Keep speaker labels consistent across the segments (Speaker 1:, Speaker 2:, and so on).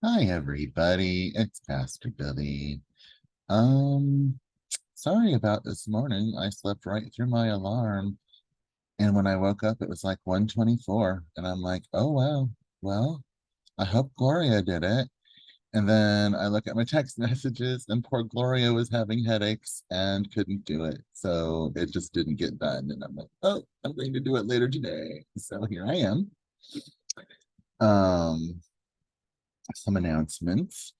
Speaker 1: Hi everybody, it's Pastor Billy. Um, Sorry about this morning. I slept right through my alarm, and when I woke up it was like 1:24, and I'm like, "Oh wow. Well, I hope Gloria did it." And then I look at my text messages and poor Gloria was having headaches and couldn't do it. So it just didn't get done. And I'm like, "Oh, I'm going to do it later today." So here I am. Um, some announcements.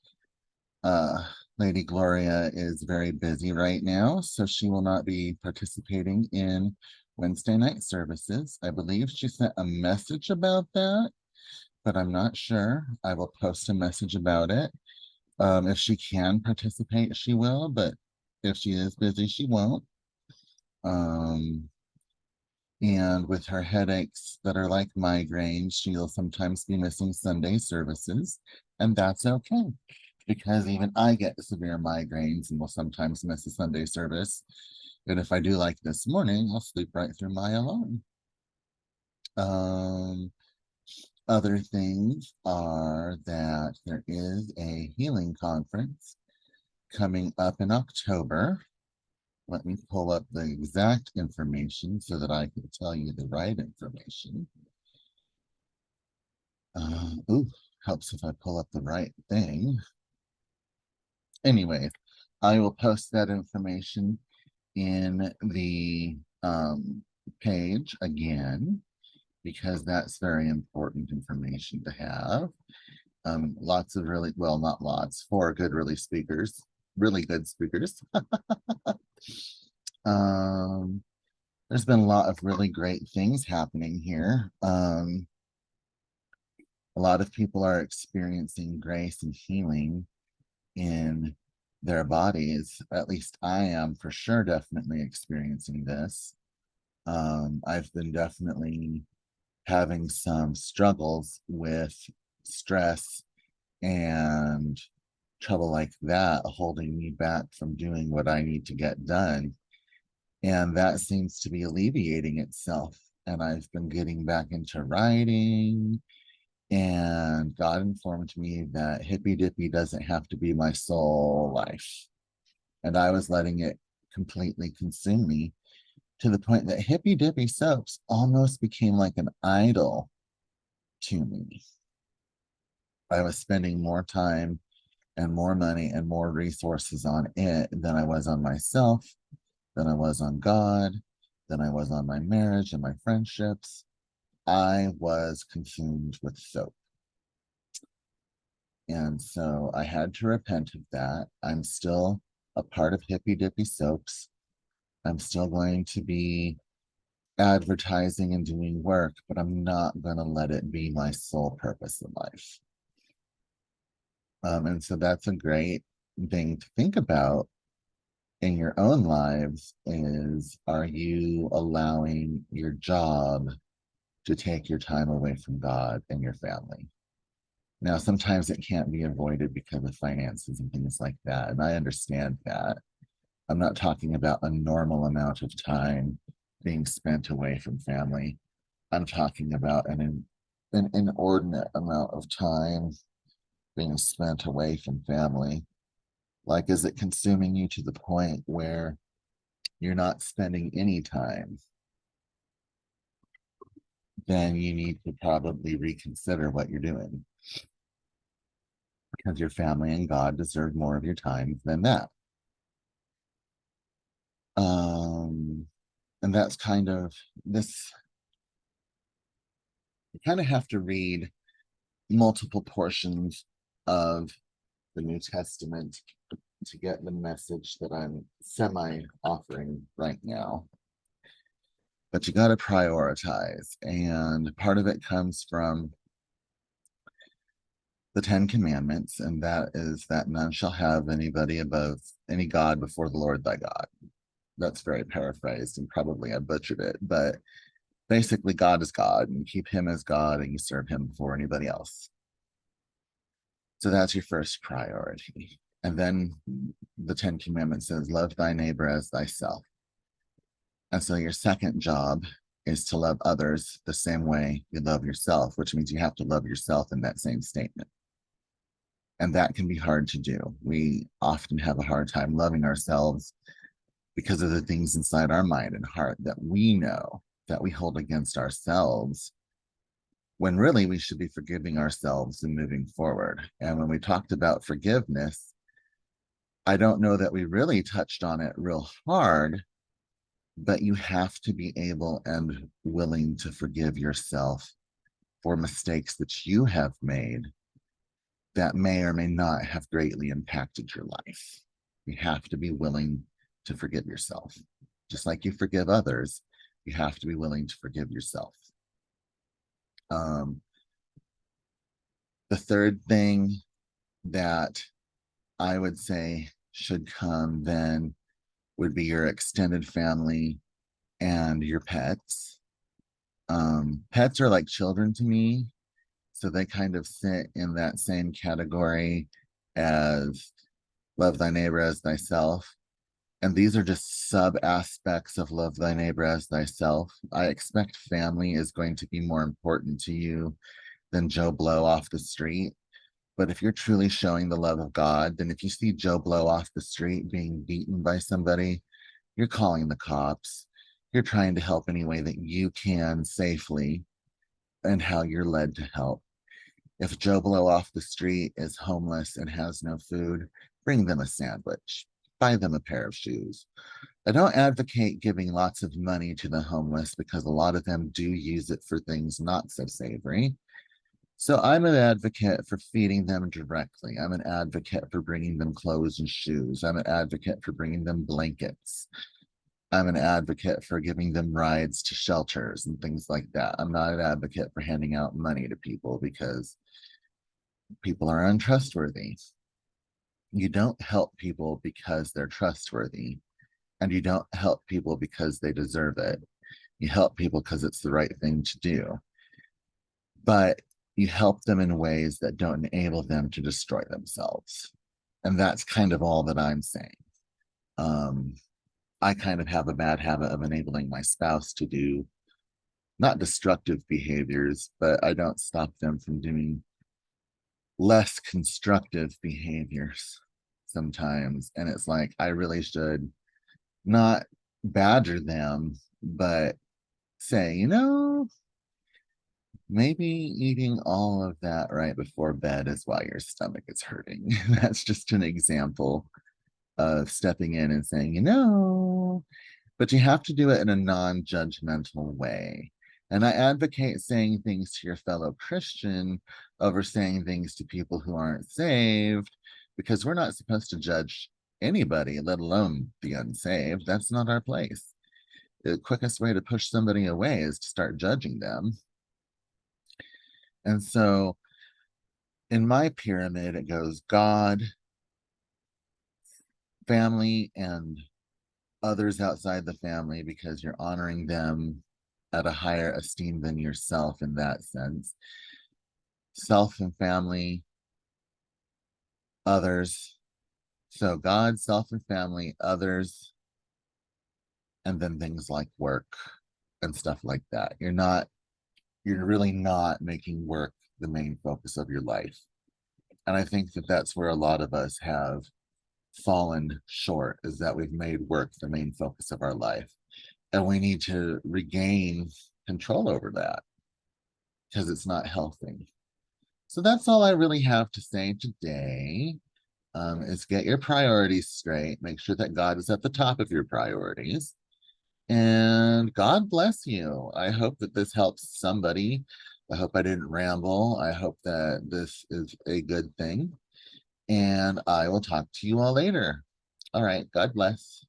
Speaker 1: Uh, Lady Gloria is very busy right now, so she will not be participating in Wednesday night services. I believe she sent a message about that, but I'm not sure. I will post a message about it. If she can participate, she will, but if she is busy, she won't. Um, and with her headaches that are like migraines, she'll sometimes be missing Sunday services, and that's okay because even I get severe migraines and will sometimes miss a Sunday service. And if I do like this morning, I'll sleep right through my alarm. Um, Other things are that there is a healing conference coming up in October. Let me pull up the exact information so that I can tell you the right information. Ooh, helps if I pull up the right thing. Anyway, I will post that information in the page again because that's very important information to have. Lots of really, well, not lots, four good, really good speakers. um, there's been a lot of really great things happening here. A lot of people are experiencing grace and healing in their bodies. At least I am for sure, definitely experiencing this. I've been definitely having some struggles with stress and trouble like that, holding me back from doing what I need to get done. And that seems to be alleviating itself. And I've been getting back into writing, and God informed me that hippy dippy doesn't have to be my soul life. And I was letting it completely consume me to the point that hippy dippy soaps almost became like an idol to me. I was spending more time and more money and more resources on it than I was on myself, than I was on God, than I was on my marriage and my friendships. I was consumed with soap. And so I had to repent of that. I'm still a part of Hippy Dippy Soaps. I'm still going to be advertising and doing work, but I'm not going to let it be my sole purpose in life. And so that's a great thing to think about in your own lives is, are you allowing your job to take your time away from God and your family? Now, sometimes it can't be avoided because of finances and things like that. And I understand that. I'm not talking about a normal amount of time being spent away from family. I'm talking about an inordinate amount of time being spent away from family. Like, is it consuming you to the point where you're not spending any time? Then you need to probably reconsider what you're doing because your family and God deserve more of your time than that. Um, and that's kind of this, you kind of have to read multiple portions of the New Testament to get the message that I'm semi offering right now. But you got to prioritize. And part of it comes from the Ten Commandments, and that is that none shall have anybody above any God before the Lord thy God. That's very paraphrased and probably I butchered it, but basically, God is God, and you keep him as God and you serve him before anybody else. So that's your first priority. And then the Ten Commandments says, love thy neighbor as thyself. And so your second job is to love others the same way you love yourself, which means you have to love yourself in that same statement. And that can be hard to do. We often have a hard time loving ourselves because of the things inside our mind and heart that we know that we hold against ourselves, when really we should be forgiving ourselves and moving forward. And when we talked about forgiveness, I don't know that we really touched on it real hard, but you have to be able and willing to forgive yourself for mistakes that you have made that may or may not have greatly impacted your life. You have to be willing to forgive yourself. Just like you forgive others, you have to be willing to forgive yourself. Um, the third thing that I would say should come then would be your extended family and your pets. Pets are like children to me, so they kind of sit in that same category as love thy neighbor as thyself. And these are just sub aspects of love thy neighbor as thyself. I expect family is going to be more important to you than Joe Blow off the street. But if you're truly showing the love of God, then if you see Joe Blow off the street being beaten by somebody, you're calling the cops. You're trying to help any way that you can safely and how you're led to help. If Joe Blow off the street is homeless and has no food, bring them a sandwich, buy them a pair of shoes. I don't advocate giving lots of money to the homeless because a lot of them do use it for things not so savory. So I'm an advocate for feeding them directly. I'm an advocate for bringing them clothes and shoes. I'm an advocate for bringing them blankets. I'm an advocate for giving them rides to shelters and things like that. I'm not an advocate for handing out money to people because people are untrustworthy. You don't help people because they're trustworthy, and you don't help people because they deserve it. You help people because it's the right thing to do. But you help them in ways that don't enable them to destroy themselves. And that's kind of all that I'm saying. Um, I kind of have a bad habit of enabling my spouse to do not destructive behaviors, but I don't stop them from doing less constructive behaviors sometimes. And it's like, I really should not badger them, but say, maybe eating all of that right before bed is why your stomach is hurting. That's just an example of stepping in and saying, but you have to do it in a non judgmental way. And I advocate saying things to your fellow Christian over saying things to people who aren't saved, because we're not supposed to judge anybody, let alone the unsaved. That's not our place. The quickest way to push somebody away is to start judging them. And so in my pyramid, it goes God, family, and others outside the family, because you're honoring them at a higher esteem than yourself in that sense. Self and family, others. So God, self and family, others, and then things like work and stuff like that. You're really not making work the main focus of your life. And I think that that's where a lot of us have fallen short, is that we've made work the main focus of our life. And we need to regain control over that because it's not healthy. So that's all I really have to say today. Is get your priorities straight. Make sure that God is at the top of your priorities. And God bless you. I hope that this helps somebody. I hope I didn't ramble. I hope that this is a good thing. And I will talk to you all later. All right. God bless.